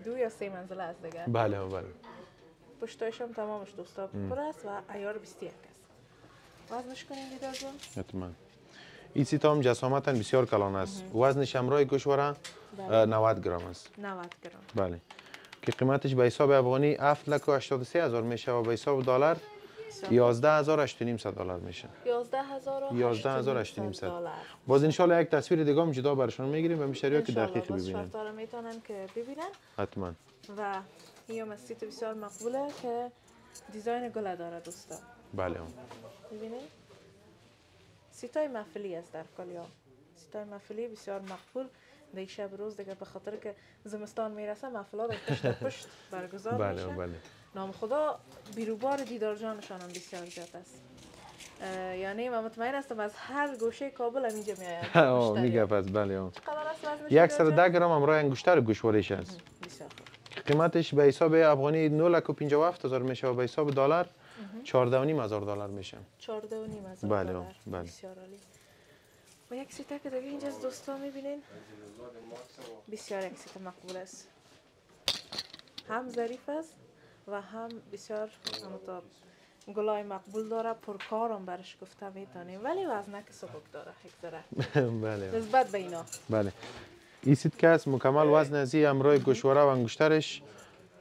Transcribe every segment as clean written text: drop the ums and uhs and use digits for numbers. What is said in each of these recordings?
2 یا 3 منزله است دیگه. بله بله. پشتایش هم تمامش دوستا پر است و عیار 21 است. وزنش کنیم دیدار جان؟ حتما. این سیتا هم جسامتا بسیار کلان است. وزنش همراه گوشواره 90 گرم است. 90 گرم. بله. که قیمتش به حساب افغانی 7,83,000 میشه و به حساب دلار 11,800 دلار میشه. 11,800 دلار. باز ان شاء الله یک تصویر دیگه هم جدا برشون میگیریم و مشتری‌ها که دقیق ببینن. شرطا رو میتونن که ببینن. حتما. و این سیت بسیار مقبوله که دیزاین گل داره دوستا. بله. ببینید. سیتای محفلی است در کالیا. سیتای محفلی بسیار مقبول. در شب روز دیگه به خاطر که زمستان میرسه محفلات پشت برگزار میشه. بله. نام خدا بیروبار دیدار جانشان هم بسیار زیاد است. یعنی من مطمئن هستم از هر گوشه کابل هم اینجا میآید. میگه پس بله. چقدر است وزنش؟ 110 گرم همراه انگشتر گوشواریش است. بسیار خوب. قیمتش به حساب افغانی 9,57,000 میشه و به حساب دلار 14,500 دلار میشه. 14,500 بله دلار. بله. بسیار عالی. و یک سیتا که دیگه اینجا دوستان میبینین بسیار یک سیتا مقبول است. هم ظریف است و هم بسیار همونطور گلای مقبول داره، پرکار هم برش گفته میتونیم، ولی وزنک سبک داره یک ذره. بله. نسبت به اینا. بله. این سیت که است مکمل وزن ازی همراه گوشواره و انگشترش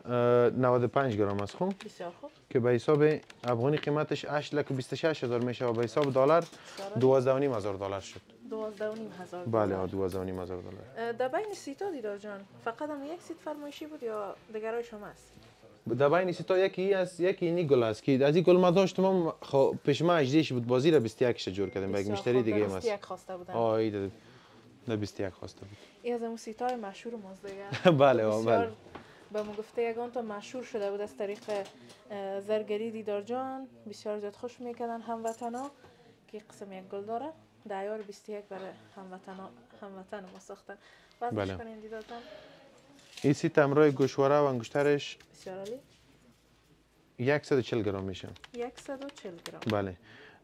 95 گرم است. خوب. بسیار خوب. که به حساب افغانی قیمتش 8,26,000 میشه و به حساب دلار 12,500 دلار شد. 12,500 بله 12,500 دلار. در بین سیتا دیدار جان فقط هم یک سیت فرمایشی بود یا دیگرای شما است؟ در بین سیتا یکی است، یکی اینی گل است که از این گل ما داشتم پیش ما اجدیش بود بازی را 21 ش جور کردیم با یک مشتری دیگه است. 21 خواسته بودن. این در 21 خواسته بود. این از اون سیتای مشهور ماست دیگه. بله. به ما گفته یگان تا مشهور شده بود از طریق زرگری دیدار جان، بسیار زیاد خوش میکردن هموطنا که قسم یک گل داره. در عیار 21 برای هموطن ما ساختن. وزنش کنین دیدار جان. این سیت همراه گوشواره و انگشترش بسیار عالی. 140 گرم میشه. 140 گرم. بله.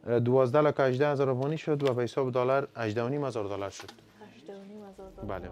12,18,000 افغانی شد و به حساب دلار 18,500 دلار شد. 18,500 دلار. بله.